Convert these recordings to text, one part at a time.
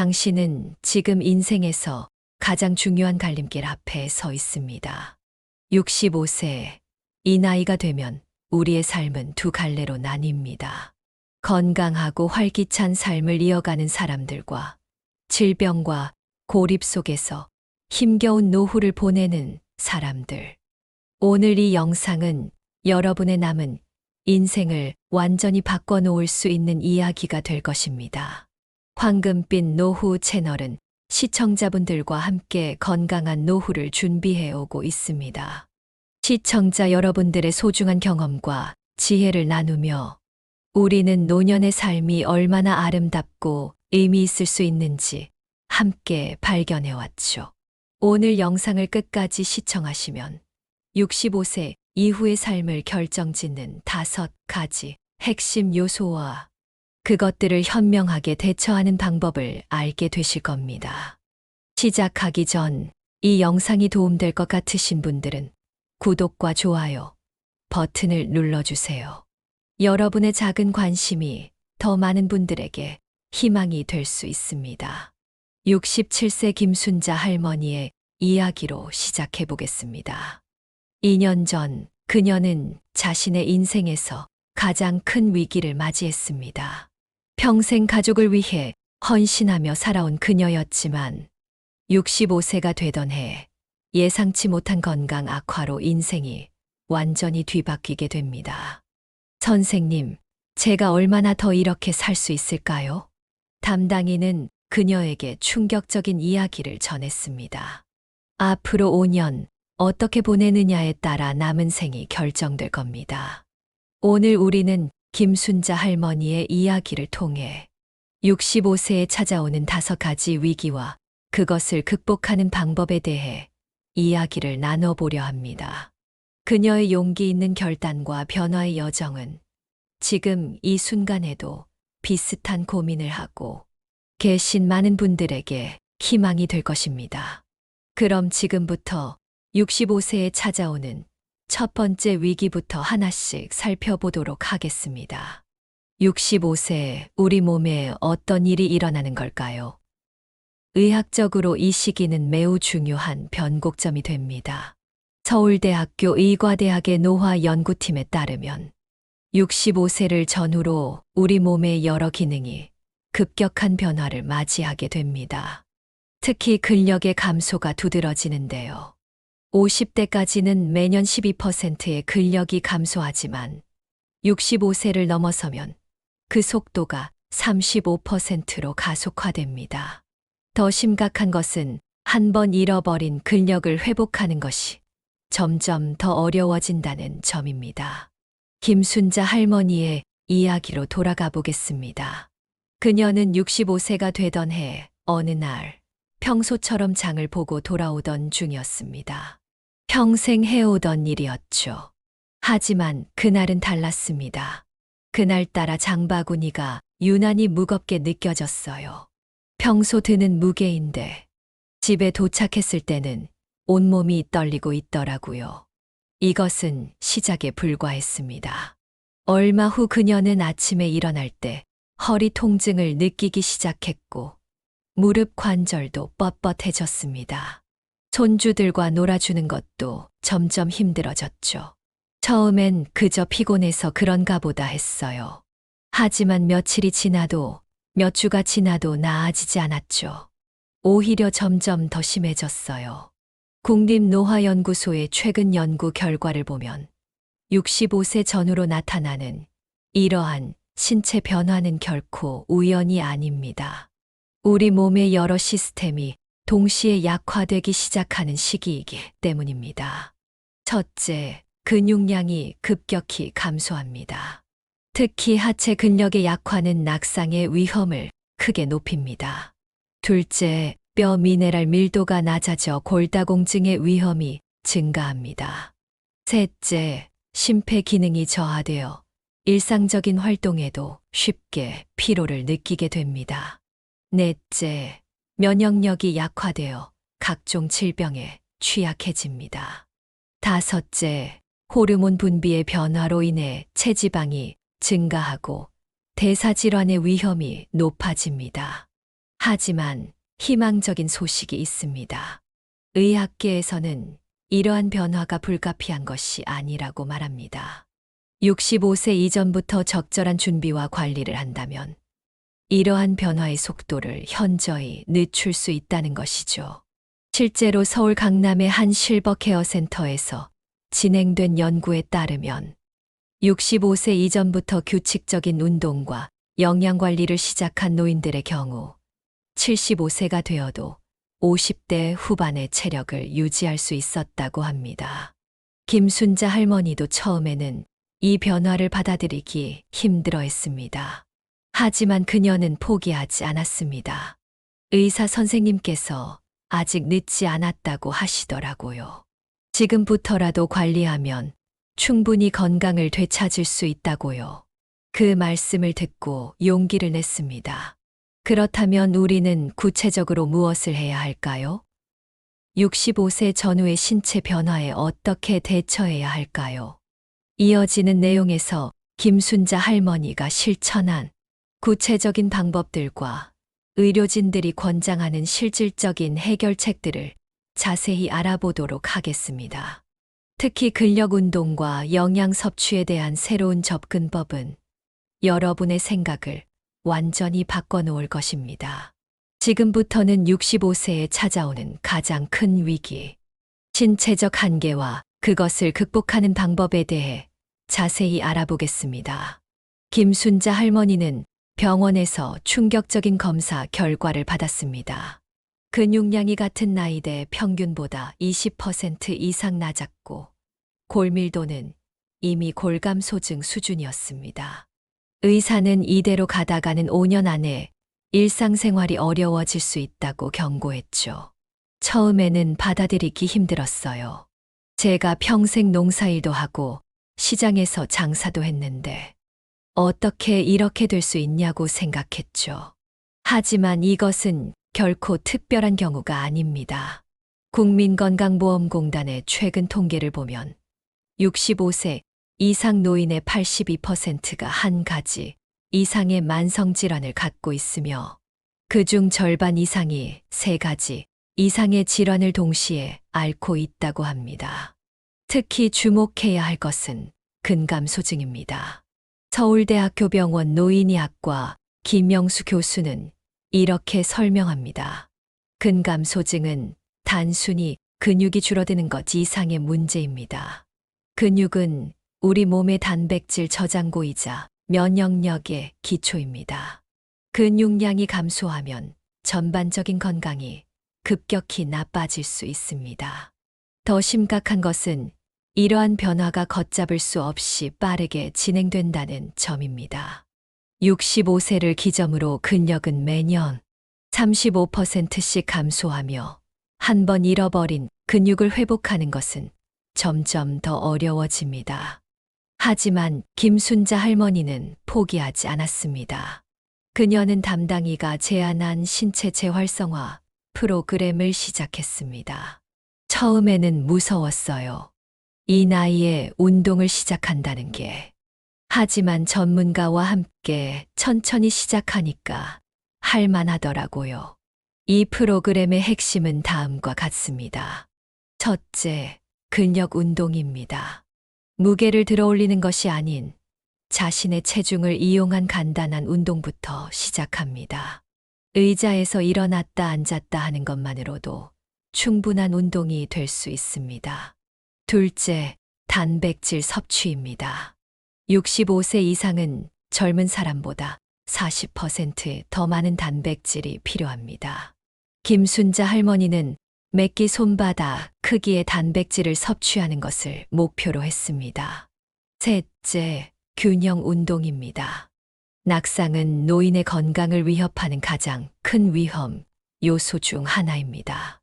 당신은 지금 인생에서 가장 중요한 갈림길 앞에 서 있습니다. 65세, 이 나이가 되면 우리의 삶은 두 갈래로 나뉩니다. 건강하고 활기찬 삶을 이어가는 사람들과 질병과 고립 속에서 힘겨운 노후를 보내는 사람들. 오늘 이 영상은 여러분의 남은 인생을 완전히 바꿔놓을 수 있는 이야기가 될 것입니다. 황금빛 노후 채널은 시청자분들과 함께 건강한 노후를 준비해 오고 있습니다. 시청자 여러분들의 소중한 경험과 지혜를 나누며 우리는 노년의 삶이 얼마나 아름답고 의미 있을 수 있는지 함께 발견해 왔죠. 오늘 영상을 끝까지 시청하시면 65세 이후의 삶을 결정짓는 5가지 핵심 요소와 그것들을 현명하게 대처하는 방법을 알게 되실 겁니다. 시작하기 전 이 영상이 도움될 것 같으신 분들은 구독과 좋아요 버튼을 눌러주세요. 여러분의 작은 관심이 더 많은 분들에게 희망이 될 수 있습니다. 67세 김순자 할머니의 이야기로 시작해 보겠습니다. 2년 전 그녀는 자신의 인생에서 가장 큰 위기를 맞이했습니다. 평생 가족을 위해 헌신하며 살아온 그녀였지만 65세가 되던 해 예상치 못한 건강 악화로 인생이 완전히 뒤바뀌게 됩니다. 선생님, 제가 얼마나 더 이렇게 살 수 있을까요? 담당인은 그녀에게 충격적인 이야기를 전했습니다. 앞으로 5년 어떻게 보내느냐에 따라 남은 생이 결정될 겁니다. 오늘 우리는 김순자 할머니의 이야기를 통해 65세에 찾아오는 5가지 위기와 그것을 극복하는 방법에 대해 이야기를 나눠보려 합니다. 그녀의 용기 있는 결단과 변화의 여정은 지금 이 순간에도 비슷한 고민을 하고 계신 많은 분들에게 희망이 될 것입니다. 그럼 지금부터 65세에 찾아오는 첫 번째 위기부터 하나씩 살펴보도록 하겠습니다. 65세, 우리 몸에 어떤 일이 일어나는 걸까요? 의학적으로 이 시기는 매우 중요한 변곡점이 됩니다. 서울대학교 의과대학의 노화 연구팀에 따르면 65세를 전후로 우리 몸의 여러 기능이 급격한 변화를 맞이하게 됩니다. 특히 근력의 감소가 두드러지는데요. 50대까지는 매년 12%의 근력이 감소하지만 65세를 넘어서면 그 속도가 35%로 가속화됩니다. 더 심각한 것은 한 번 잃어버린 근력을 회복하는 것이 점점 더 어려워진다는 점입니다. 김순자 할머니의 이야기로 돌아가 보겠습니다. 그녀는 65세가 되던 해 어느 날 평소처럼 장을 보고 돌아오던 중이었습니다. 평생 해오던 일이었죠. 하지만 그날은 달랐습니다. 그날따라 장바구니가 유난히 무겁게 느껴졌어요. 평소 드는 무게인데 집에 도착했을 때는 온몸이 떨리고 있더라고요. 이것은 시작에 불과했습니다. 얼마 후 그녀는 아침에 일어날 때 허리 통증을 느끼기 시작했고 무릎 관절도 뻣뻣해졌습니다. 손주들과 놀아주는 것도 점점 힘들어졌죠. 처음엔 그저 피곤해서 그런가 보다 했어요. 하지만 며칠이 지나도 몇 주가 지나도 나아지지 않았죠. 오히려 점점 더 심해졌어요. 국립노화연구소의 최근 연구 결과를 보면 65세 전후로 나타나는 이러한 신체 변화는 결코 우연이 아닙니다. 우리 몸의 여러 시스템이 동시에 약화되기 시작하는 시기이기 때문입니다. 첫째, 근육량이 급격히 감소합니다. 특히 하체 근력의 약화는 낙상의 위험을 크게 높입니다. 둘째, 뼈 미네랄 밀도가 낮아져 골다공증의 위험이 증가합니다. 셋째, 심폐 기능이 저하되어 일상적인 활동에도 쉽게 피로를 느끼게 됩니다. 넷째, 면역력이 약화되어 각종 질병에 취약해집니다. 다섯째, 호르몬 분비의 변화로 인해 체지방이 증가하고 대사질환의 위험이 높아집니다. 하지만 희망적인 소식이 있습니다. 의학계에서는 이러한 변화가 불가피한 것이 아니라고 말합니다. 65세 이전부터 적절한 준비와 관리를 한다면 이러한 변화의 속도를 현저히 늦출 수 있다는 것이죠. 실제로 서울 강남의 한 실버 케어 센터에서 진행된 연구에 따르면 65세 이전부터 규칙적인 운동과 영양 관리를 시작한 노인들의 경우 75세가 되어도 50대 후반의 체력을 유지할 수 있었다고 합니다. 김순자 할머니도 처음에는 이 변화를 받아들이기 힘들어 했습니다. 하지만 그녀는 포기하지 않았습니다. 의사 선생님께서 아직 늦지 않았다고 하시더라고요. 지금부터라도 관리하면 충분히 건강을 되찾을 수 있다고요. 그 말씀을 듣고 용기를 냈습니다. 그렇다면 우리는 구체적으로 무엇을 해야 할까요? 65세 전후의 신체 변화에 어떻게 대처해야 할까요? 이어지는 내용에서 김순자 할머니가 실천한 구체적인 방법들과 의료진들이 권장하는 실질적인 해결책들을 자세히 알아보도록 하겠습니다. 특히 근력 운동과 영양 섭취에 대한 새로운 접근법은 여러분의 생각을 완전히 바꿔놓을 것입니다. 지금부터는 65세에 찾아오는 가장 큰 위기, 신체적 한계와 그것을 극복하는 방법에 대해 자세히 알아보겠습니다. 김순자 할머니는 병원에서 충격적인 검사 결과를 받았습니다. 근육량이 같은 나이대 평균보다 20% 이상 낮았고 골밀도는 이미 골감소증 수준이었습니다. 의사는 이대로 가다가는 5년 안에 일상생활이 어려워질 수 있다고 경고했죠. 처음에는 받아들이기 힘들었어요. 제가 평생 농사일도 하고 시장에서 장사도 했는데 어떻게 이렇게 될 수 있냐고 생각했죠. 하지만 이것은 결코 특별한 경우가 아닙니다. 국민건강보험공단의 최근 통계를 보면 65세 이상 노인의 82%가 한 가지 이상의 만성질환을 갖고 있으며 그중 절반 이상이 3가지 이상의 질환을 동시에 앓고 있다고 합니다. 특히 주목해야 할 것은 근감소증입니다. 서울대학교 병원 노인의학과 김명수 교수는 이렇게 설명합니다. 근감소증은 단순히 근육이 줄어드는 것 이상의 문제입니다. 근육은 우리 몸의 단백질 저장고이자 면역력의 기초입니다. 근육량이 감소하면 전반적인 건강이 급격히 나빠질 수 있습니다. 더 심각한 것은 이러한 변화가 걷잡을 수 없이 빠르게 진행된다는 점입니다. 65세를 기점으로 근력은 매년 35%씩 감소하며 한 번 잃어버린 근육을 회복하는 것은 점점 더 어려워집니다. 하지만 김순자 할머니는 포기하지 않았습니다. 그녀는 담당이가 제안한 신체 재활성화 프로그램을 시작했습니다. 처음에는 무서웠어요. 이 나이에 운동을 시작한다는 게. 하지만 전문가와 함께 천천히 시작하니까 할만하더라고요. 이 프로그램의 핵심은 다음과 같습니다. 첫째, 근력 운동입니다. 무게를 들어 올리는 것이 아닌 자신의 체중을 이용한 간단한 운동부터 시작합니다. 의자에서 일어났다 앉았다 하는 것만으로도 충분한 운동이 될 수 있습니다. 둘째, 단백질 섭취입니다. 65세 이상은 젊은 사람보다 40%더 많은 단백질이 필요합니다. 김순자 할머니는 매끼 손바닥 크기의 단백질을 섭취하는 것을 목표로 했습니다. 셋째, 균형 운동입니다. 낙상은 노인의 건강을 위협하는 가장 큰 위험 요소 중 하나입니다.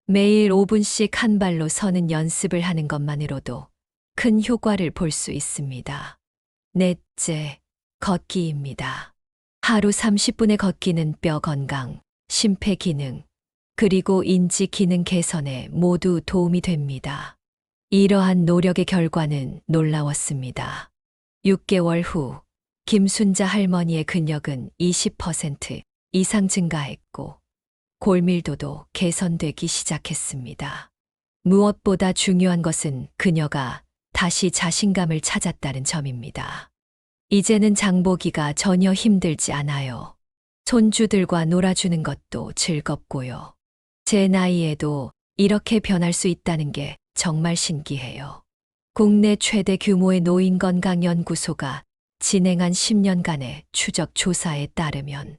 매일 5분씩 한 발로 서는 연습을 하는 것만으로도 큰 효과를 볼 수 있습니다. 넷째, 걷기입니다. 하루 30분의 걷기는 뼈 건강, 심폐 기능, 그리고 인지 기능 개선에 모두 도움이 됩니다. 이러한 노력의 결과는 놀라웠습니다. 6개월 후 김순자 할머니의 근력은 20% 이상 증가했고 골밀도도 개선되기 시작했습니다. 무엇보다 중요한 것은 그녀가 다시 자신감을 찾았다는 점입니다. 이제는 장보기가 전혀 힘들지 않아요. 손주들과 놀아주는 것도 즐겁고요. 제 나이에도 이렇게 변할 수 있다는 게 정말 신기해요. 국내 최대 규모의 노인건강연구소가 진행한 10년간의 추적 조사에 따르면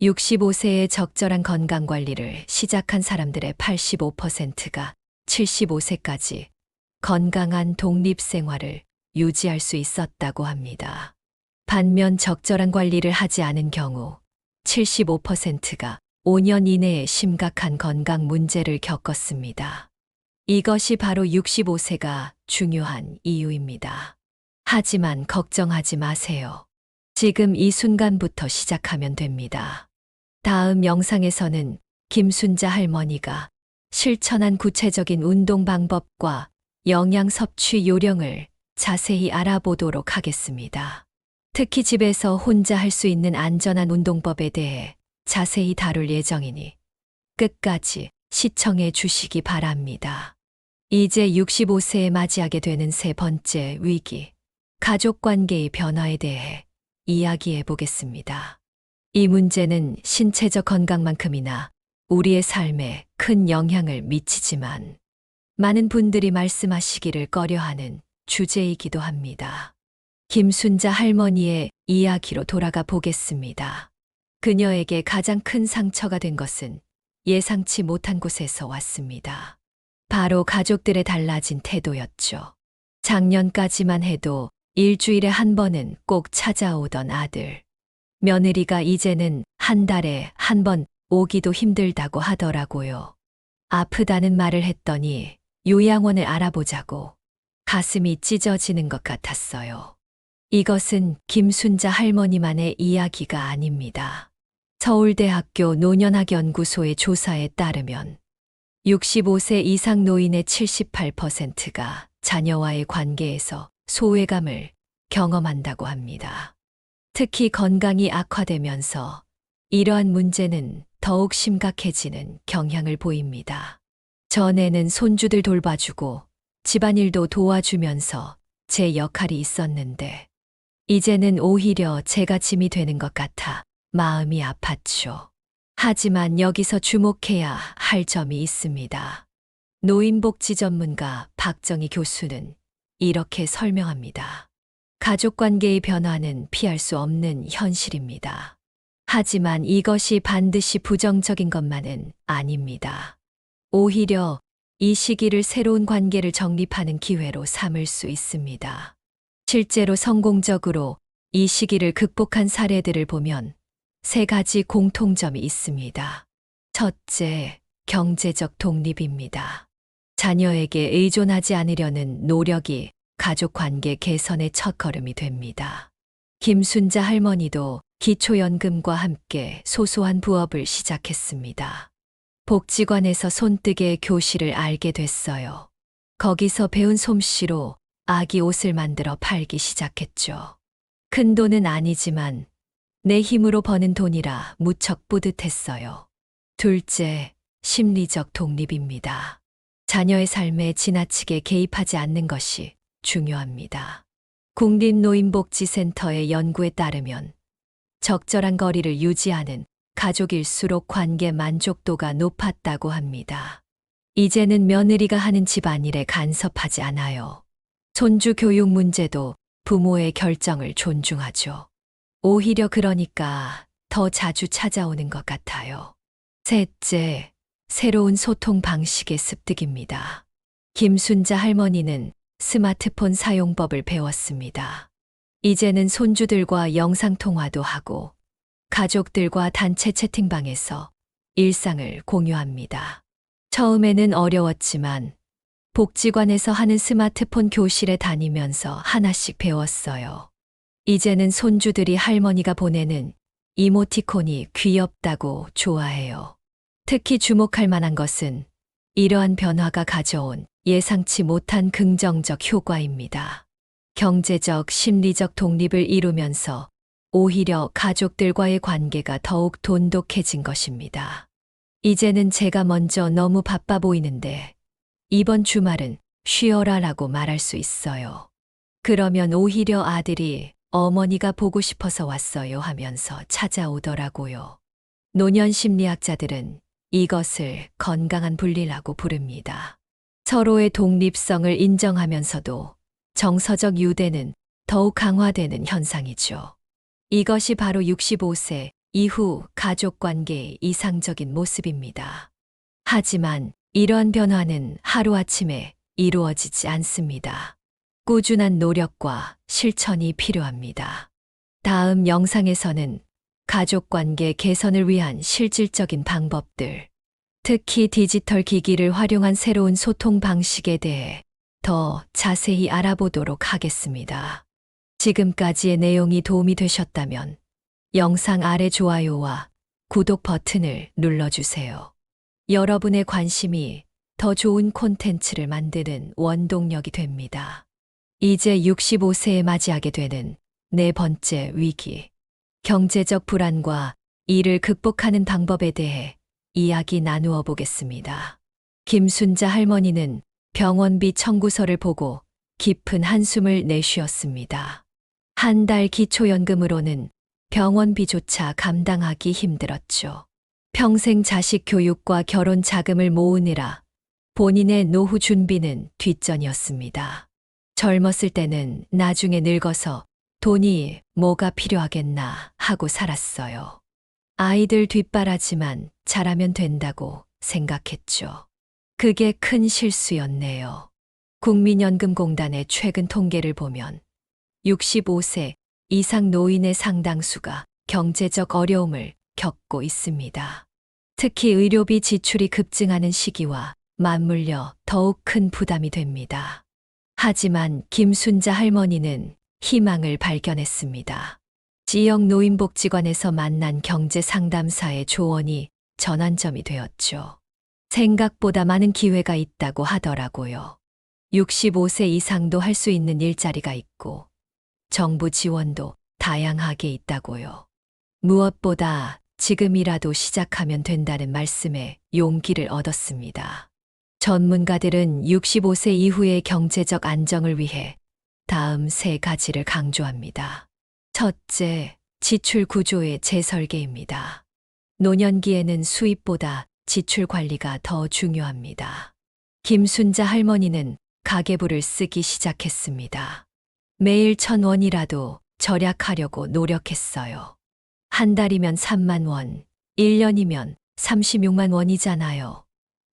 65세의 적절한 건강관리를 시작한 사람들의 85%가 75세까지 건강한 독립생활을 유지할 수 있었다고 합니다. 반면 적절한 관리를 하지 않은 경우 75%가 5년 이내에 심각한 건강 문제를 겪었습니다. 이것이 바로 65세가 중요한 이유입니다. 하지만 걱정하지 마세요. 지금 이 순간부터 시작하면 됩니다. 다음 영상에서는 김순자 할머니가 실천한 구체적인 운동 방법과 영양 섭취 요령을 자세히 알아보도록 하겠습니다. 특히 집에서 혼자 할 수 있는 안전한 운동법에 대해 자세히 다룰 예정이니 끝까지 시청해 주시기 바랍니다. 이제 65세에 맞이하게 되는 세 번째 위기, 가족 관계의 변화에 대해 이야기해 보겠습니다. 이 문제는 신체적 건강만큼이나 우리의 삶에 큰 영향을 미치지만 많은 분들이 말씀하시기를 꺼려하는 주제이기도 합니다. 김순자 할머니의 이야기로 돌아가 보겠습니다. 그녀에게 가장 큰 상처가 된 것은 예상치 못한 곳에서 왔습니다. 바로 가족들의 달라진 태도였죠. 작년까지만 해도 일주일에 한 번은 꼭 찾아오던 아들. 며느리가 이제는 한 달에 한 번 오기도 힘들다고 하더라고요. 아프다는 말을 했더니 요양원을 알아보자고 가슴이 찢어지는 것 같았어요. 이것은 김순자 할머니만의 이야기가 아닙니다. 서울대학교 노년학연구소의 조사에 따르면 65세 이상 노인의 78%가 자녀와의 관계에서 소외감을 경험한다고 합니다. 특히 건강이 악화되면서 이러한 문제는 더욱 심각해지는 경향을 보입니다. 전에는 손주들 돌봐주고 집안일도 도와주면서 제 역할이 있었는데 이제는 오히려 제가 짐이 되는 것 같아 마음이 아팠죠. 하지만 여기서 주목해야 할 점이 있습니다. 노인복지 전문가 박정희 교수는 이렇게 설명합니다. 가족관계의 변화는 피할 수 없는 현실입니다. 하지만 이것이 반드시 부정적인 것만은 아닙니다. 오히려 이 시기를 새로운 관계를 정립하는 기회로 삼을 수 있습니다. 실제로 성공적으로 이 시기를 극복한 사례들을 보면 세 가지 공통점이 있습니다. 첫째, 경제적 독립입니다. 자녀에게 의존하지 않으려는 노력이 가족 관계 개선의 첫걸음이 됩니다. 김순자 할머니도 기초연금과 함께 소소한 부업을 시작했습니다. 복지관에서 손뜨개 교실을 알게 됐어요. 거기서 배운 솜씨로 아기 옷을 만들어 팔기 시작했죠. 큰 돈은 아니지만 내 힘으로 버는 돈이라 무척 뿌듯했어요. 둘째, 심리적 독립입니다. 자녀의 삶에 지나치게 개입하지 않는 것이 중요합니다. 국립노인복지센터의 연구에 따르면 적절한 거리를 유지하는 가족일수록 관계 만족도가 높았다고 합니다. 이제는 며느리가 하는 집안일에 간섭하지 않아요. 손주 교육 문제도 부모의 결정을 존중하죠. 오히려 그러니까 더 자주 찾아오는 것 같아요. 셋째, 새로운 소통 방식의 습득입니다. 김순자 할머니는 스마트폰 사용법을 배웠습니다. 이제는 손주들과 영상통화도 하고 가족들과 단체 채팅방에서 일상을 공유합니다. 처음에는 어려웠지만 복지관에서 하는 스마트폰 교실에 다니면서 하나씩 배웠어요. 이제는 손주들이 할머니가 보내는 이모티콘이 귀엽다고 좋아해요. 특히 주목할 만한 것은 이러한 변화가 가져온 예상치 못한 긍정적 효과입니다. 경제적, 심리적 독립을 이루면서 오히려 가족들과의 관계가 더욱 돈독해진 것입니다. 이제는 제가 먼저 너무 바빠 보이는데 이번 주말은 쉬어라라고 말할 수 있어요. 그러면 오히려 아들이 어머니가 보고 싶어서 왔어요 하면서 찾아오더라고요. 노년 심리학자들은 이것을 건강한 분리라고 부릅니다. 서로의 독립성을 인정하면서도 정서적 유대는 더욱 강화되는 현상이죠. 이것이 바로 65세 이후 가족 관계의 이상적인 모습입니다. 하지만 이러한 변화는 하루아침에 이루어지지 않습니다. 꾸준한 노력과 실천이 필요합니다. 다음 영상에서는 가족 관계 개선을 위한 실질적인 방법들, 특히 디지털 기기를 활용한 새로운 소통 방식에 대해 더 자세히 알아보도록 하겠습니다. 지금까지의 내용이 도움이 되셨다면 영상 아래 좋아요와 구독 버튼을 눌러주세요. 여러분의 관심이 더 좋은 콘텐츠를 만드는 원동력이 됩니다. 이제 65세에 맞이하게 되는 네 번째 위기, 경제적 불안과 이를 극복하는 방법에 대해 이야기 나누어 보겠습니다. 김순자 할머니는 병원비 청구서를 보고 깊은 한숨을 내쉬었습니다. 한 달 기초연금으로는 병원비조차 감당하기 힘들었죠. 평생 자식 교육과 결혼 자금을 모으느라 본인의 노후 준비는 뒷전이었습니다. 젊었을 때는 나중에 늙어서 돈이 뭐가 필요하겠나 하고 살았어요. 아이들 뒷바라지만 잘하면 된다고 생각했죠. 그게 큰 실수였네요. 국민연금공단의 최근 통계를 보면 65세 이상 노인의 상당수가 경제적 어려움을 겪고 있습니다. 특히 의료비 지출이 급증하는 시기와 맞물려 더욱 큰 부담이 됩니다. 하지만 김순자 할머니는 희망을 발견했습니다. 지역 노인복지관에서 만난 경제상담사의 조언이 전환점이 되었죠. 생각보다 많은 기회가 있다고 하더라고요. 65세 이상도 할 수 있는 일자리가 있고 정부 지원도 다양하게 있다고요. 무엇보다 지금이라도 시작하면 된다는 말씀에 용기를 얻었습니다. 전문가들은 65세 이후의 경제적 안정을 위해 다음 세 가지를 강조합니다. 첫째, 지출 구조의 재설계입니다. 노년기에는 수입보다 지출 관리가 더 중요합니다. 김순자 할머니는 가계부를 쓰기 시작했습니다. 매일 1,000원이라도 절약하려고 노력했어요. 한 달이면 3만 원, 1년이면 36만 원이잖아요.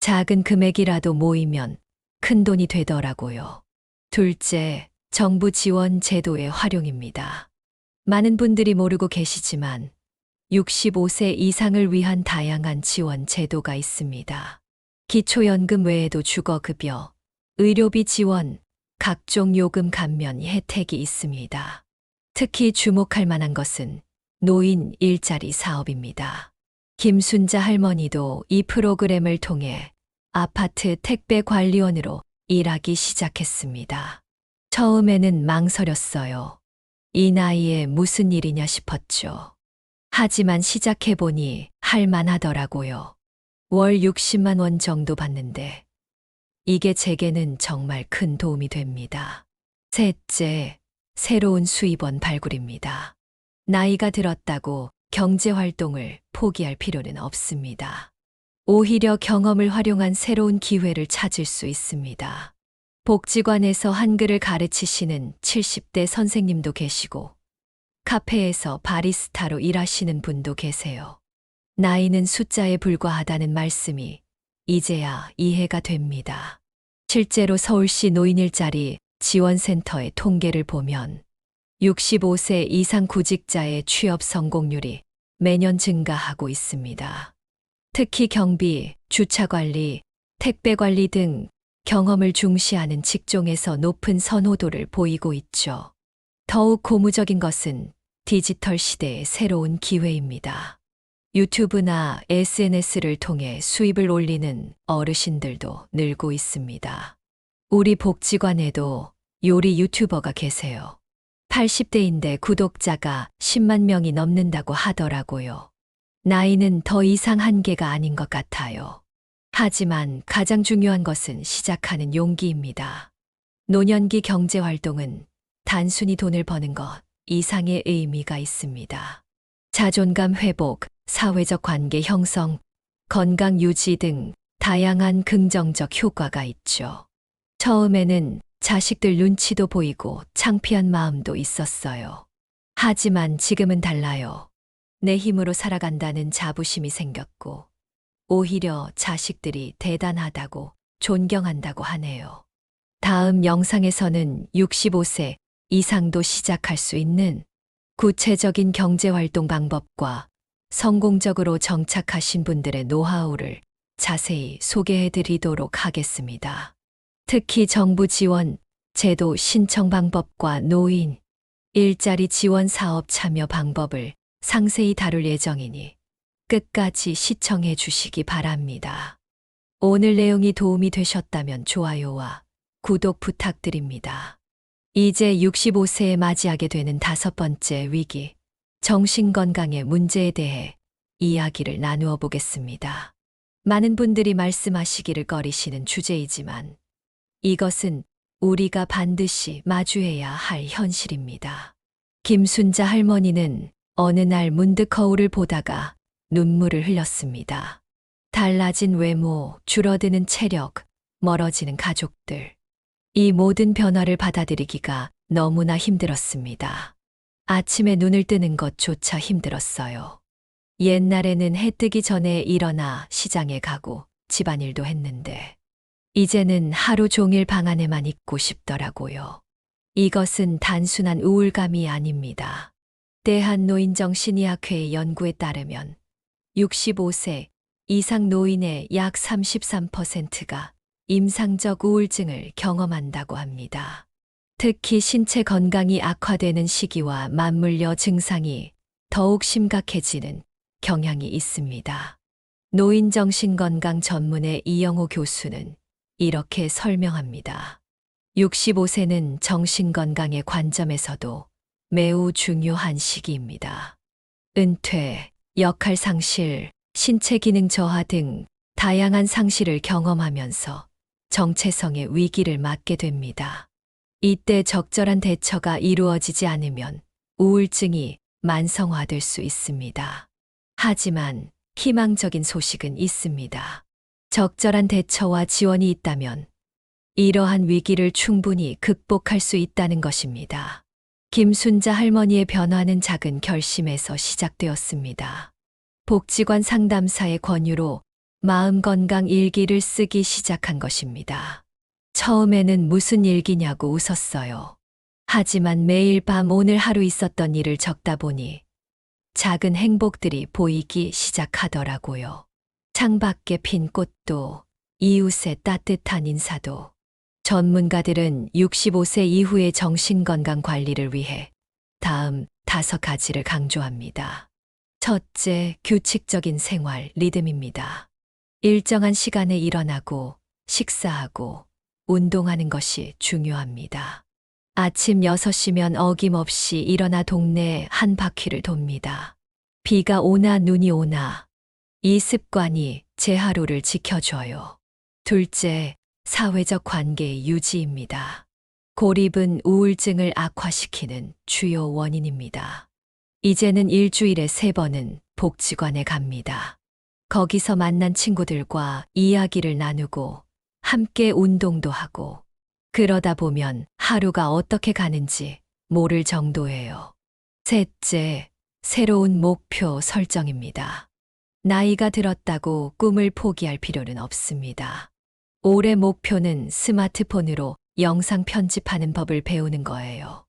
작은 금액이라도 모이면 큰 돈이 되더라고요. 둘째, 정부 지원 제도의 활용입니다. 많은 분들이 모르고 계시지만 65세 이상을 위한 다양한 지원 제도가 있습니다. 기초연금 외에도 주거급여, 의료비 지원, 각종 요금 감면 혜택이 있습니다. 특히 주목할 만한 것은 노인 일자리 사업입니다. 김순자 할머니도 이 프로그램을 통해 아파트 택배 관리원으로 일하기 시작했습니다. 처음에는 망설였어요. 이 나이에 무슨 일이냐 싶었죠. 하지만 시작해보니 할만하더라고요. 월 60만 원 정도 받는데 이게 제게는 정말 큰 도움이 됩니다. 셋째, 새로운 수입원 발굴입니다. 나이가 들었다고 경제활동을 포기할 필요는 없습니다. 오히려 경험을 활용한 새로운 기회를 찾을 수 있습니다. 복지관에서 한글을 가르치시는 70대 선생님도 계시고 카페에서 바리스타로 일하시는 분도 계세요. 나이는 숫자에 불과하다는 말씀이 이제야 이해가 됩니다. 실제로 서울시 노인일자리 지원센터의 통계를 보면 65세 이상 구직자의 취업 성공률이 매년 증가하고 있습니다. 특히 경비, 주차관리, 택배관리 등 경험을 중시하는 직종에서 높은 선호도를 보이고 있죠. 더욱 고무적인 것은 디지털 시대의 새로운 기회입니다. 유튜브나 SNS를 통해 수입을 올리는 어르신들도 늘고 있습니다. 우리 복지관에도 요리 유튜버가 계세요. 80대인데 구독자가 10만 명이 넘는다고 하더라고요. 나이는 더 이상 한계가 아닌 것 같아요. 하지만 가장 중요한 것은 시작하는 용기입니다. 노년기 경제활동은 단순히 돈을 버는 것 이상의 의미가 있습니다. 자존감 회복, 사회적 관계 형성, 건강 유지 등 다양한 긍정적 효과가 있죠. 처음에는 자식들 눈치도 보이고 창피한 마음도 있었어요. 하지만 지금은 달라요. 내 힘으로 살아간다는 자부심이 생겼고, 오히려 자식들이 대단하다고 존경한다고 하네요. 다음 영상에서는 65세 이상도 시작할 수 있는 구체적인 경제활동 방법과 성공적으로 정착하신 분들의 노하우를 자세히 소개해 드리도록 하겠습니다. 특히 정부 지원, 제도 신청 방법과 노인, 일자리 지원 사업 참여 방법을 상세히 다룰 예정이니 끝까지 시청해 주시기 바랍니다. 오늘 내용이 도움이 되셨다면 좋아요와 구독 부탁드립니다. 이제 65세에 맞이하게 되는 5번째 위기, 정신건강의 문제에 대해 이야기를 나누어 보겠습니다. 많은 분들이 말씀하시기를 꺼리시는 주제이지만 이것은 우리가 반드시 마주해야 할 현실입니다. 김순자 할머니는 어느 날 문득 거울을 보다가 눈물을 흘렸습니다. 달라진 외모, 줄어드는 체력, 멀어지는 가족들. 이 모든 변화를 받아들이기가 너무나 힘들었습니다. 아침에 눈을 뜨는 것조차 힘들었어요. 옛날에는 해 뜨기 전에 일어나 시장에 가고 집안일도 했는데 이제는 하루 종일 방 안에만 있고 싶더라고요. 이것은 단순한 우울감이 아닙니다. 대한노인정신의학회의 연구에 따르면 65세 이상 노인의 약 33%가 임상적 우울증을 경험한다고 합니다. 특히 신체 건강이 악화되는 시기와 맞물려 증상이 더욱 심각해지는 경향이 있습니다. 노인정신건강 전문의 이영호 교수는 이렇게 설명합니다. 65세는 정신건강의 관점에서도 매우 중요한 시기입니다. 은퇴, 역할 상실, 신체 기능 저하 등 다양한 상실을 경험하면서 정체성의 위기를 맞게 됩니다. 이때 적절한 대처가 이루어지지 않으면 우울증이 만성화될 수 있습니다. 하지만 희망적인 소식은 있습니다. 적절한 대처와 지원이 있다면 이러한 위기를 충분히 극복할 수 있다는 것입니다. 김순자 할머니의 변화는 작은 결심에서 시작되었습니다. 복지관 상담사의 권유로 마음건강 일기를 쓰기 시작한 것입니다. 처음에는 무슨 일기냐고 웃었어요. 하지만 매일 밤 오늘 하루 있었던 일을 적다 보니 작은 행복들이 보이기 시작하더라고요. 창밖에 핀 꽃도, 이웃의 따뜻한 인사도. 전문가들은 65세 이후의 정신건강 관리를 위해 다음 5가지를 강조합니다. 첫째, 규칙적인 생활 리듬입니다. 일정한 시간에 일어나고 식사하고 운동하는 것이 중요합니다. 아침 6시면 어김없이 일어나 동네 한 바퀴를 돕니다. 비가 오나 눈이 오나 이 습관이 제 하루를 지켜줘요. 둘째, 사회적 관계의 유지입니다. 고립은 우울증을 악화시키는 주요 원인입니다. 이제는 일주일에 3번은 복지관에 갑니다. 거기서 만난 친구들과 이야기를 나누고 함께 운동도 하고 그러다 보면 하루가 어떻게 가는지 모를 정도예요. 셋째, 새로운 목표 설정입니다. 나이가 들었다고 꿈을 포기할 필요는 없습니다. 올해 목표는 스마트폰으로 영상 편집하는 법을 배우는 거예요.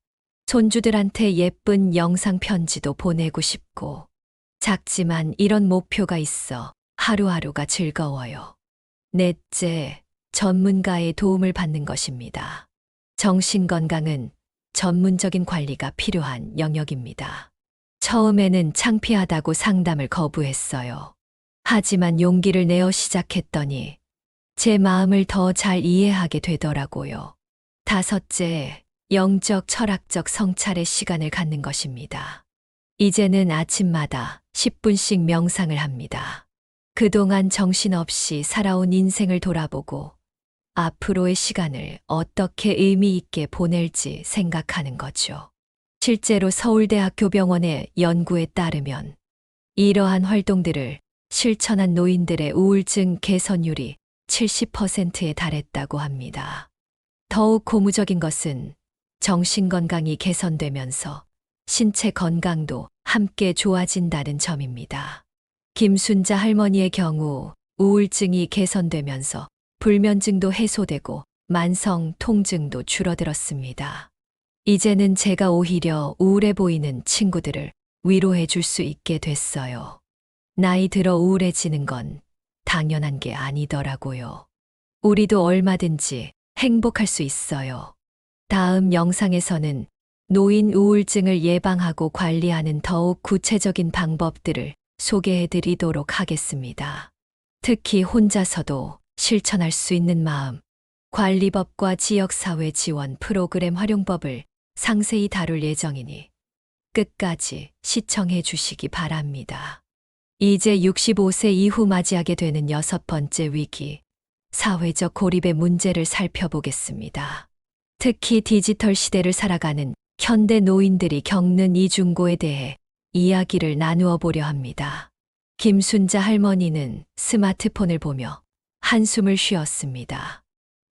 손주들한테 예쁜 영상 편지도 보내고 싶고, 작지만 이런 목표가 있어 하루하루가 즐거워요. 넷째, 전문가의 도움을 받는 것입니다. 정신건강은 전문적인 관리가 필요한 영역입니다. 처음에는 창피하다고 상담을 거부했어요. 하지만 용기를 내어 시작했더니 제 마음을 더 잘 이해하게 되더라고요. 다섯째, 영적 철학적 성찰의 시간을 갖는 것입니다. 이제는 아침마다 10분씩 명상을 합니다. 그동안 정신없이 살아온 인생을 돌아보고 앞으로의 시간을 어떻게 의미 있게 보낼지 생각하는 거죠. 실제로 서울대학교 병원의 연구에 따르면 이러한 활동들을 실천한 노인들의 우울증 개선율이 70%에 달했다고 합니다. 더욱 고무적인 것은 정신 건강이 개선되면서 신체 건강도 함께 좋아진다는 점입니다. 김순자 할머니의 경우 우울증이 개선되면서 불면증도 해소되고 만성 통증도 줄어들었습니다. 이제는 제가 오히려 우울해 보이는 친구들을 위로해 줄 수 있게 됐어요. 나이 들어 우울해지는 건 당연한 게 아니더라고요. 우리도 얼마든지 행복할 수 있어요. 다음 영상에서는 노인 우울증을 예방하고 관리하는 더욱 구체적인 방법들을 소개해 드리도록 하겠습니다. 특히 혼자서도 실천할 수 있는 마음, 관리법과 지역사회 지원 프로그램 활용법을 상세히 다룰 예정이니 끝까지 시청해 주시기 바랍니다. 이제 65세 이후 맞이하게 되는 6번째 위기, 사회적 고립의 문제를 살펴보겠습니다. 특히 디지털 시대를 살아가는 현대 노인들이 겪는 이중고에 대해 이야기를 나누어 보려 합니다. 김순자 할머니는 스마트폰을 보며 한숨을 쉬었습니다.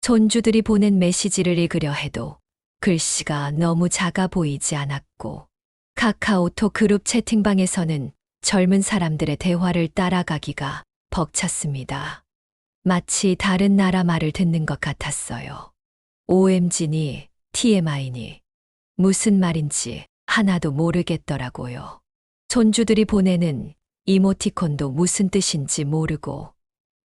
손주들이 보낸 메시지를 읽으려 해도 글씨가 너무 작아 보이지 않았고, 카카오톡 그룹 채팅방에서는 젊은 사람들의 대화를 따라가기가 벅찼습니다. 마치 다른 나라 말을 듣는 것 같았어요. OMG니 TMI니 무슨 말인지 하나도 모르겠더라고요. 손주들이 보내는 이모티콘도 무슨 뜻인지 모르고,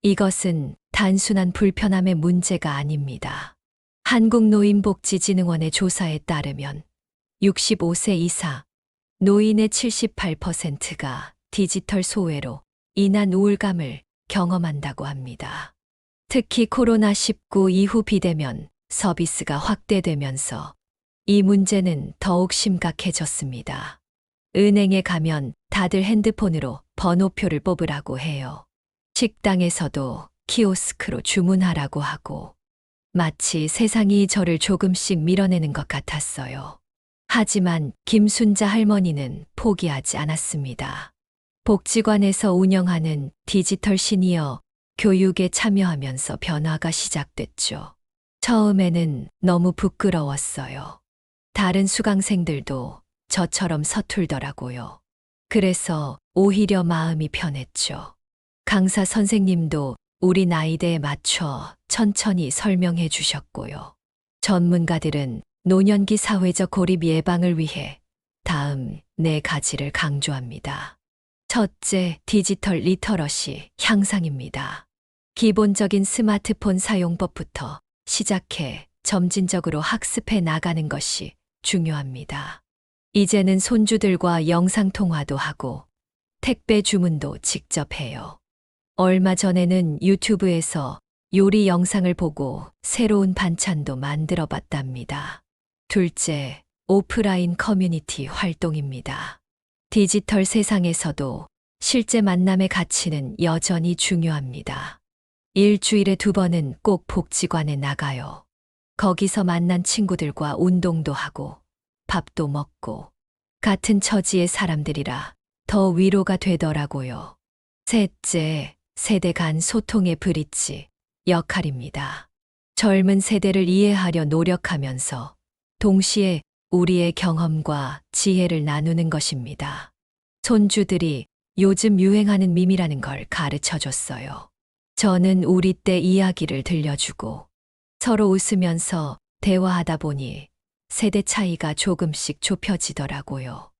이것은 단순한 불편함의 문제가 아닙니다. 한국노인복지진흥원의 조사에 따르면 65세 이상 노인의 78%가 디지털 소외로 인한 우울감을 경험한다고 합니다. 특히 코로나19 이후 비대면 서비스가 확대되면서 이 문제는 더욱 심각해졌습니다. 은행에 가면 다들 핸드폰으로 번호표를 뽑으라고 해요. 식당에서도 키오스크로 주문하라고 하고, 마치 세상이 저를 조금씩 밀어내는 것 같았어요. 하지만 김순자 할머니는 포기하지 않았습니다. 복지관에서 운영하는 디지털 시니어 교육에 참여하면서 변화가 시작됐죠. 처음에는 너무 부끄러웠어요. 다른 수강생들도 저처럼 서툴더라고요. 그래서 오히려 마음이 편했죠. 강사 선생님도 우리 나이대에 맞춰 천천히 설명해 주셨고요. 전문가들은 노년기 사회적 고립 예방을 위해 다음 4가지를 강조합니다. 첫째, 디지털 리터러시 향상입니다. 기본적인 스마트폰 사용법부터 시작해 점진적으로 학습해 나가는 것이 중요합니다. 이제는 손주들과 영상통화도 하고 택배 주문도 직접 해요. 얼마 전에는 유튜브에서 요리 영상을 보고 새로운 반찬도 만들어 봤답니다. 둘째, 오프라인 커뮤니티 활동입니다. 디지털 세상에서도 실제 만남의 가치는 여전히 중요합니다. 일주일에 2번은 꼭 복지관에 나가요. 거기서 만난 친구들과 운동도 하고 밥도 먹고, 같은 처지의 사람들이라 더 위로가 되더라고요. 셋째, 세대 간 소통의 브릿지 역할입니다. 젊은 세대를 이해하려 노력하면서 동시에 우리의 경험과 지혜를 나누는 것입니다. 손주들이 요즘 유행하는 밈이라는 걸 가르쳐 줬어요. 저는 우리 때 이야기를 들려주고 서로 웃으면서 대화하다 보니 세대 차이가 조금씩 좁혀지더라고요.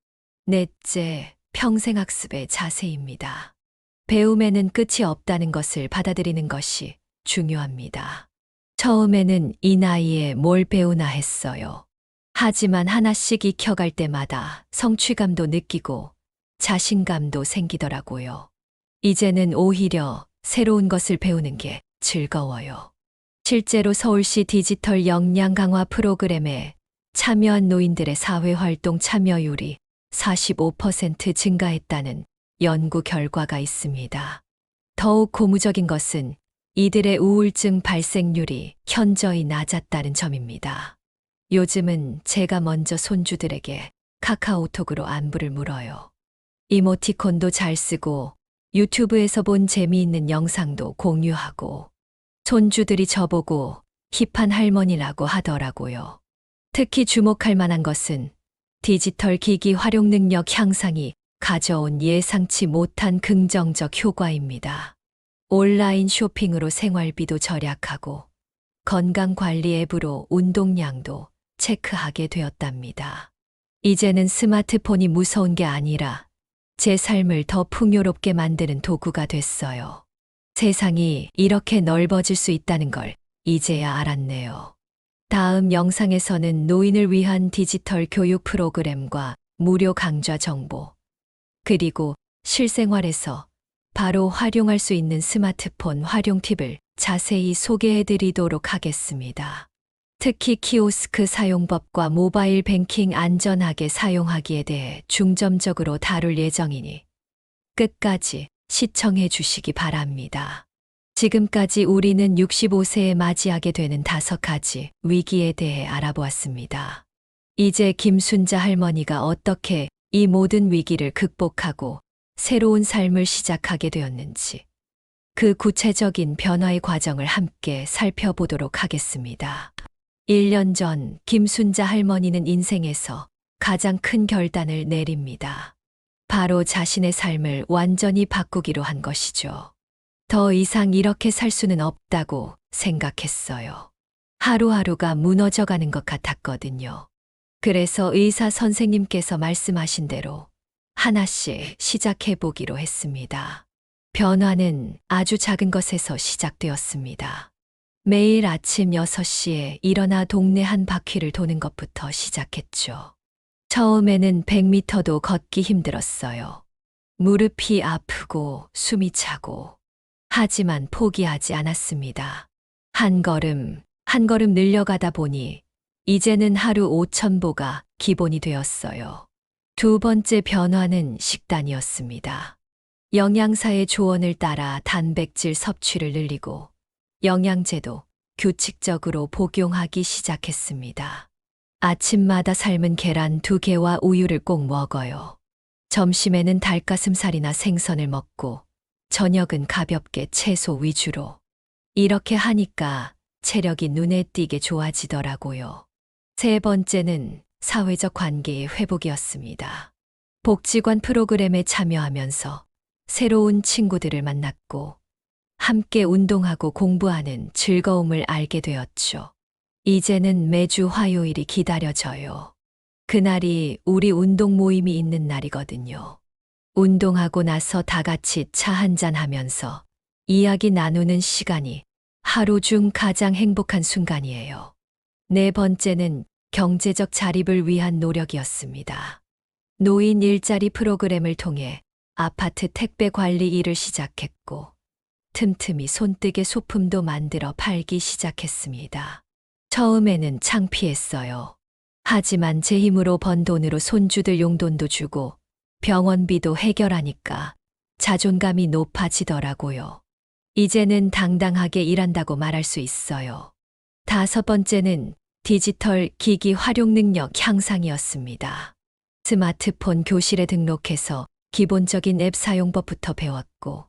넷째, 평생학습의 자세입니다. 배움에는 끝이 없다는 것을 받아들이는 것이 중요합니다. 처음에는 이 나이에 뭘 배우나 했어요. 하지만 하나씩 익혀갈 때마다 성취감도 느끼고 자신감도 생기더라고요. 이제는 오히려 새로운 것을 배우는 게 즐거워요. 실제로 서울시 디지털 역량 강화 프로그램에 참여한 노인들의 사회활동 참여율이 45% 증가했다는 연구 결과가 있습니다. 더욱 고무적인 것은 이들의 우울증 발생률이 현저히 낮았다는 점입니다. 요즘은 제가 먼저 손주들에게 카카오톡으로 안부를 물어요. 이모티콘도 잘 쓰고 유튜브에서 본 재미있는 영상도 공유하고 손주들이 저보고 힙한 할머니라고 하더라고요. 특히 주목할 만한 것은 디지털 기기 활용 능력 향상이 가져온 예상치 못한 긍정적 효과입니다. 온라인 쇼핑으로 생활비도 절약하고 건강관리 앱으로 운동량도 체크하게 되었답니다. 이제는 스마트폰이 무서운 게 아니라 제 삶을 더 풍요롭게 만드는 도구가 됐어요. 세상이 이렇게 넓어질 수 있다는 걸 이제야 알았네요. 다음 영상에서는 노인을 위한 디지털 교육 프로그램과 무료 강좌 정보, 그리고 실생활에서 바로 활용할 수 있는 스마트폰 활용 팁을 자세히 소개해 드리도록 하겠습니다. 특히 키오스크 사용법과 모바일 뱅킹 안전하게 사용하기에 대해 중점적으로 다룰 예정이니 끝까지 시청해 주시기 바랍니다. 지금까지 우리는 65세에 맞이하게 되는 5가지 위기에 대해 알아보았습니다. 이제 김순자 할머니가 어떻게 이 모든 위기를 극복하고 새로운 삶을 시작하게 되었는지 그 구체적인 변화의 과정을 함께 살펴보도록 하겠습니다. 1년 전 김순자 할머니는 인생에서 가장 큰 결단을 내립니다. 바로 자신의 삶을 완전히 바꾸기로 한 것이죠. 더 이상 이렇게 살 수는 없다고 생각했어요. 하루하루가 무너져가는 것 같았거든요. 그래서 의사 선생님께서 말씀하신 대로 하나씩 시작해보기로 했습니다. 변화는 아주 작은 것에서 시작되었습니다. 매일 아침 6시에 일어나 동네 한 바퀴를 도는 것부터 시작했죠. 처음에는 100m도 걷기 힘들었어요. 무릎이 아프고 숨이 차고. 하지만 포기하지 않았습니다. 한 걸음, 한 걸음 늘려가다 보니 이제는 하루 5,000보가 기본이 되었어요. 두 번째 변화는 식단이었습니다. 영양사의 조언을 따라 단백질 섭취를 늘리고 영양제도 규칙적으로 복용하기 시작했습니다. 아침마다 삶은 계란 2개와 우유를 꼭 먹어요. 점심에는 닭가슴살이나 생선을 먹고 저녁은 가볍게 채소 위주로. 이렇게 하니까 체력이 눈에 띄게 좋아지더라고요. 세 번째는 사회적 관계의 회복이었습니다. 복지관 프로그램에 참여하면서 새로운 친구들을 만났고 함께 운동하고 공부하는 즐거움을 알게 되었죠. 이제는 매주 화요일이 기다려져요. 그날이 우리 운동 모임이 있는 날이거든요. 운동하고 나서 다 같이 차 한잔 하면서 이야기 나누는 시간이 하루 중 가장 행복한 순간이에요. 네 번째는 경제적 자립을 위한 노력이었습니다. 노인 일자리 프로그램을 통해 아파트 택배 관리 일을 시작했고 틈틈이 손뜨개 소품도 만들어 팔기 시작했습니다. 처음에는 창피했어요. 하지만 제 힘으로 번 돈으로 손주들 용돈도 주고 병원비도 해결하니까 자존감이 높아지더라고요. 이제는 당당하게 일한다고 말할 수 있어요. 5번째는 디지털 기기 활용 능력 향상이었습니다. 스마트폰 교실에 등록해서 기본적인 앱 사용법부터 배웠고,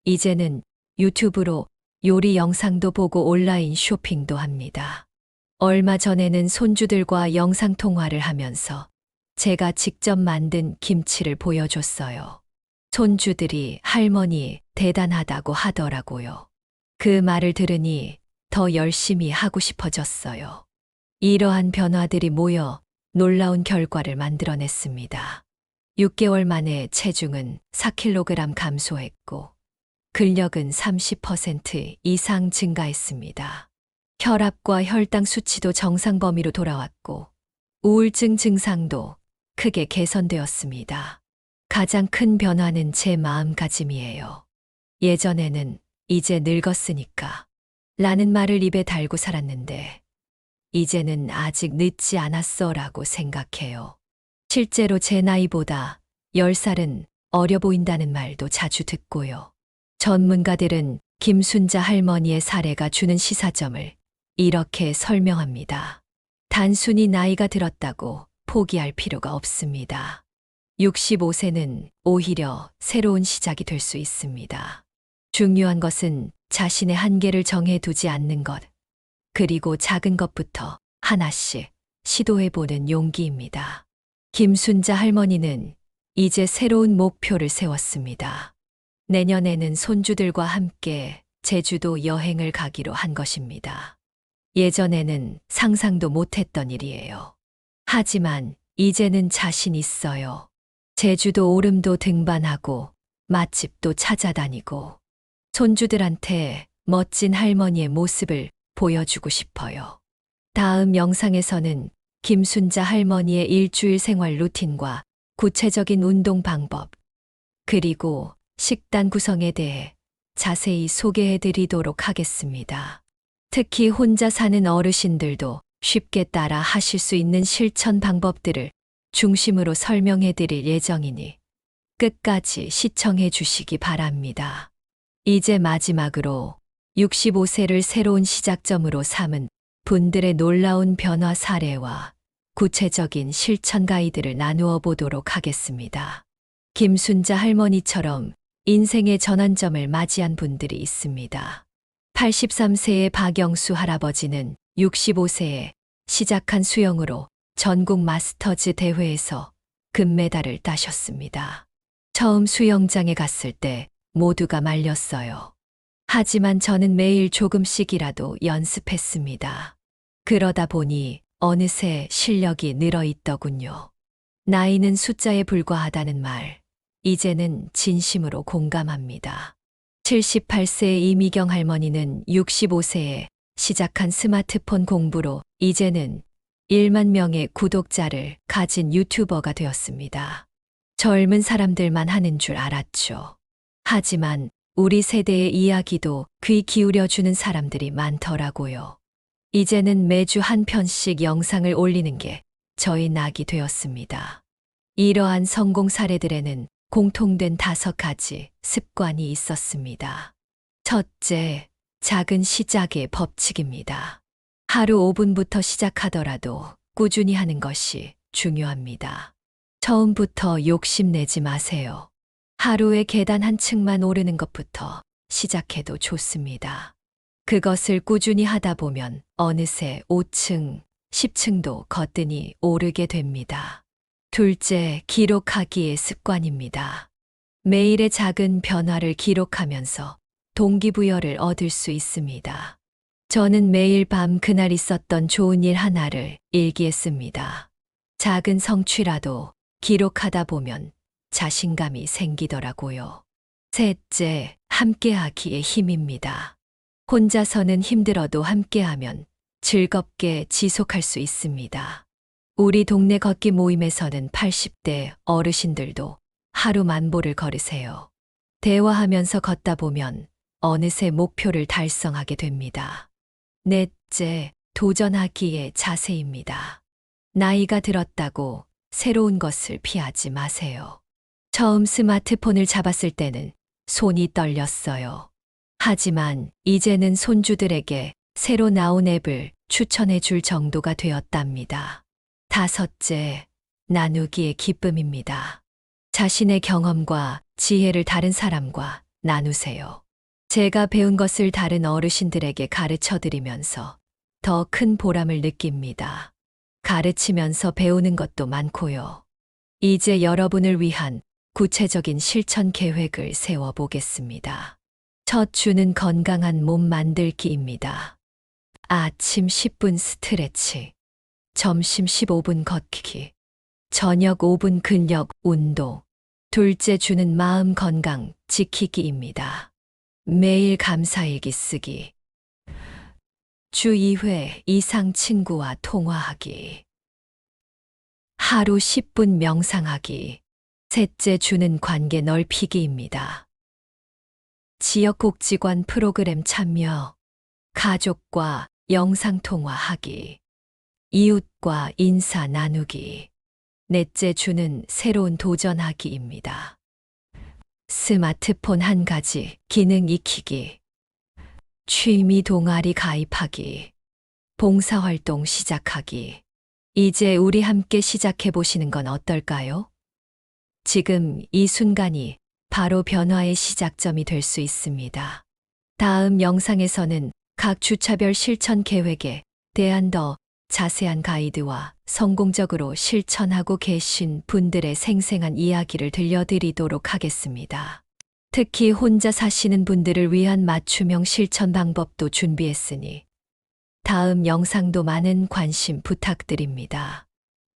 이제는 유튜브로 요리 영상도 보고 온라인 쇼핑도 합니다. 얼마 전에는 손주들과 영상통화를 하면서 제가 직접 만든 김치를 보여줬어요. 손주들이 할머니 대단하다고 하더라고요. 그 말을 들으니 더 열심히 하고 싶어졌어요. 이러한 변화들이 모여 놀라운 결과를 만들어냈습니다. 6개월 만에 체중은 4kg 감소했고 근력은 30% 이상 증가했습니다. 혈압과 혈당 수치도 정상 범위로 돌아왔고 우울증 증상도 크게 개선되었습니다. 가장 큰 변화는 제 마음가짐이에요. 예전에는 이제 늙었으니까 라는 말을 입에 달고 살았는데 이제는 아직 늦지 않았어라고 생각해요. 실제로 제 나이보다 10살은 어려 보인다는 말도 자주 듣고요. 전문가들은 김순자 할머니의 사례가 주는 시사점을 이렇게 설명합니다. 단순히 나이가 들었다고 포기할 필요가 없습니다. 65세는 오히려 새로운 시작이 될 수 있습니다. 중요한 것은 자신의 한계를 정해두지 않는 것, 그리고 작은 것부터 하나씩 시도해보는 용기입니다. 김순자 할머니는 이제 새로운 목표를 세웠습니다. 내년에는 손주들과 함께 제주도 여행을 가기로 한 것입니다. 예전에는 상상도 못했던 일이에요. 하지만 이제는 자신 있어요. 제주도 오름도 등반하고 맛집도 찾아다니고 손주들한테 멋진 할머니의 모습을 보여주고 싶어요. 다음 영상에서는 김순자 할머니의 일주일 생활 루틴과 구체적인 운동 방법, 그리고 식단 구성에 대해 자세히 소개해 드리도록 하겠습니다. 특히 혼자 사는 어르신들도 쉽게 따라 하실 수 있는 실천 방법들을 중심으로 설명해 드릴 예정이니 끝까지 시청해 주시기 바랍니다. 이제 마지막으로 65세를 새로운 시작점으로 삼은 분들의 놀라운 변화 사례와 구체적인 실천 가이드를 나누어 보도록 하겠습니다. 김순자 할머니처럼 인생의 전환점을 맞이한 분들이 있습니다. 83세의 박영수 할아버지는 65세에 시작한 수영으로 전국 마스터즈 대회에서 금메달을 따셨습니다. 처음 수영장에 갔을 때 모두가 말렸어요. 하지만 저는 매일 조금씩이라도 연습했습니다. 그러다 보니 어느새 실력이 늘어 있더군요. 나이는 숫자에 불과하다는 말, 이제는 진심으로 공감합니다. 78세의 이미경 할머니는 65세에 시작한 스마트폰 공부로 이제는 1만 명의 구독자를 가진 유튜버가 되었습니다. 젊은 사람들만 하는 줄 알았죠. 하지만 우리 세대의 이야기도 귀 기울여주는 사람들이 많더라고요. 이제는 매주 한 편씩 영상을 올리는 게 저희 낙이 되었습니다. 이러한 성공 사례들에는 공통된 5가지 습관이 있었습니다. 첫째, 작은 시작의 법칙입니다. 하루 5분부터 시작하더라도 꾸준히 하는 것이 중요합니다. 처음부터 욕심내지 마세요. 하루에 계단 한 층만 오르는 것부터 시작해도 좋습니다. 그것을 꾸준히 하다 보면 어느새 5층, 10층도 거뜬히 오르게 됩니다. 둘째, 기록하기의 습관입니다. 매일의 작은 변화를 기록하면서 동기부여를 얻을 수 있습니다. 저는 매일 밤 그날 있었던 좋은 일 하나를 일기에 씁니다. 작은 성취라도 기록하다 보면 자신감이 생기더라고요. 셋째, 함께하기의 힘입니다. 혼자서는 힘들어도 함께하면 즐겁게 지속할 수 있습니다. 우리 동네 걷기 모임에서는 80대 어르신들도 하루 만보를 걸으세요. 대화하면서 걷다 보면 어느새 목표를 달성하게 됩니다. 넷째, 도전하기의 자세입니다. 나이가 들었다고 새로운 것을 피하지 마세요. 처음 스마트폰을 잡았을 때는 손이 떨렸어요. 하지만 이제는 손주들에게 새로 나온 앱을 추천해 줄 정도가 되었답니다. 다섯째, 나누기의 기쁨입니다. 자신의 경험과 지혜를 다른 사람과 나누세요. 제가 배운 것을 다른 어르신들에게 가르쳐 드리면서 더 큰 보람을 느낍니다. 가르치면서 배우는 것도 많고요. 이제 여러분을 위한 구체적인 실천 계획을 세워보겠습니다. 첫 주는 건강한 몸 만들기입니다. 아침 10분 스트레치, 점심 15분 걷기, 저녁 5분 근력 운동. 둘째 주는 마음 건강 지키기입니다. 매일 감사일기 쓰기, 주 2회 이상 친구와 통화하기, 하루 10분 명상하기. 셋째 주는 관계 넓히기입니다. 지역복지관 프로그램 참여, 가족과 영상통화하기, 이웃과 인사 나누기. 넷째 주는 새로운 도전하기입니다. 스마트폰 한 가지 기능 익히기. 취미 동아리 가입하기. 봉사활동 시작하기. 이제 우리 함께 시작해 보시는 건 어떨까요? 지금 이 순간이 바로 변화의 시작점이 될 수 있습니다. 다음 영상에서는 각 주차별 실천 계획에 대한 더 자세한 가이드와 성공적으로 실천하고 계신 분들의 생생한 이야기를 들려드리도록 하겠습니다. 특히 혼자 사시는 분들을 위한 맞춤형 실천 방법도 준비했으니 다음 영상도 많은 관심 부탁드립니다.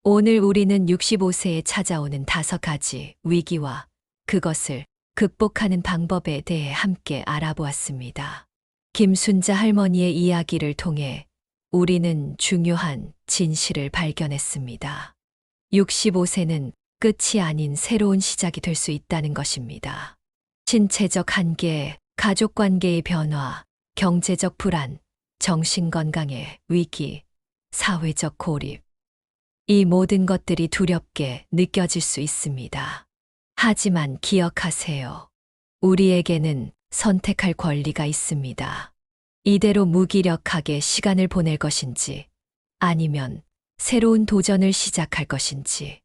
오늘 우리는 65세에 찾아오는 5가지 위기와 그것을 극복하는 방법에 대해 함께 알아보았습니다. 김순자 할머니의 이야기를 통해 우리는 중요한 진실을 발견했습니다. 65세는 끝이 아닌 새로운 시작이 될 수 있다는 것입니다. 신체적 한계, 가족 관계의 변화, 경제적 불안, 정신건강의 위기, 사회적 고립. 이 모든 것들이 두렵게 느껴질 수 있습니다. 하지만 기억하세요. 우리에게는 선택할 권리가 있습니다. 이대로 무기력하게 시간을 보낼 것인지, 아니면 새로운 도전을 시작할 것인지.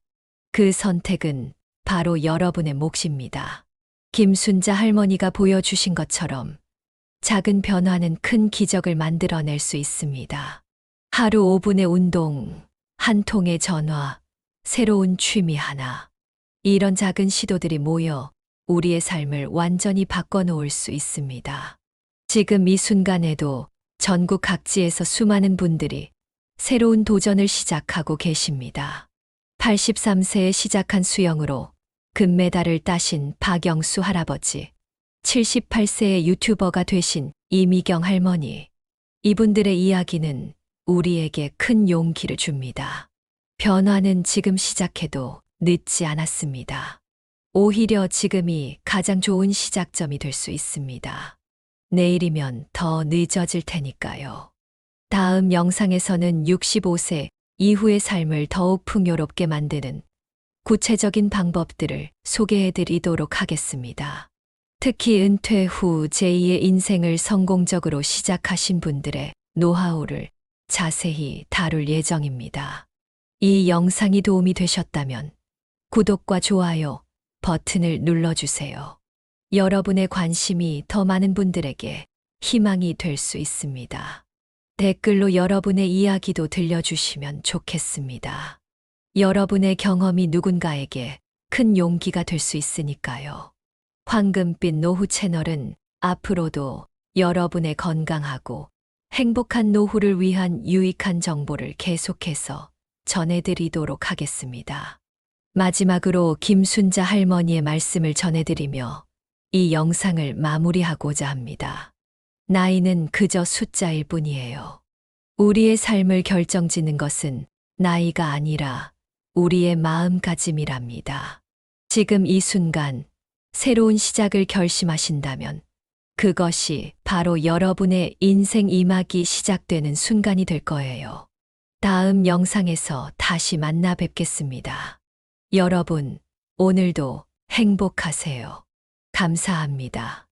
그 선택은 바로 여러분의 몫입니다. 김순자 할머니가 보여주신 것처럼 작은 변화는 큰 기적을 만들어낼 수 있습니다. 하루 5분의 운동, 한 통의 전화, 새로운 취미 하나. 이런 작은 시도들이 모여 우리의 삶을 완전히 바꿔놓을 수 있습니다. 지금 이 순간에도 전국 각지에서 수많은 분들이 새로운 도전을 시작하고 계십니다. 83세에 시작한 수영으로 금메달을 따신 박영수 할아버지, 78세의 유튜버가 되신 이미경 할머니. 이분들의 이야기는 우리에게 큰 용기를 줍니다. 변화는 지금 시작해도 늦지 않았습니다. 오히려 지금이 가장 좋은 시작점이 될 수 있습니다. 내일이면 더 늦어질 테니까요. 다음 영상에서는 65세 이후의 삶을 더욱 풍요롭게 만드는 구체적인 방법들을 소개해 드리도록 하겠습니다. 특히 은퇴 후 제2의 인생을 성공적으로 시작하신 분들의 노하우를 자세히 다룰 예정입니다. 이 영상이 도움이 되셨다면 구독과 좋아요 버튼을 눌러주세요. 여러분의 관심이 더 많은 분들에게 희망이 될 수 있습니다. 댓글로 여러분의 이야기도 들려주시면 좋겠습니다. 여러분의 경험이 누군가에게 큰 용기가 될 수 있으니까요. 황금빛 노후 채널은 앞으로도 여러분의 건강하고 행복한 노후를 위한 유익한 정보를 계속해서 전해드리도록 하겠습니다. 마지막으로 김순자 할머니의 말씀을 전해드리며 이 영상을 마무리하고자 합니다. 나이는 그저 숫자일 뿐이에요. 우리의 삶을 결정짓는 것은 나이가 아니라 우리의 마음가짐이랍니다. 지금 이 순간 새로운 시작을 결심하신다면 그것이 바로 여러분의 인생 2막이 시작되는 순간이 될 거예요. 다음 영상에서 다시 만나 뵙겠습니다. 여러분, 오늘도 행복하세요. 감사합니다.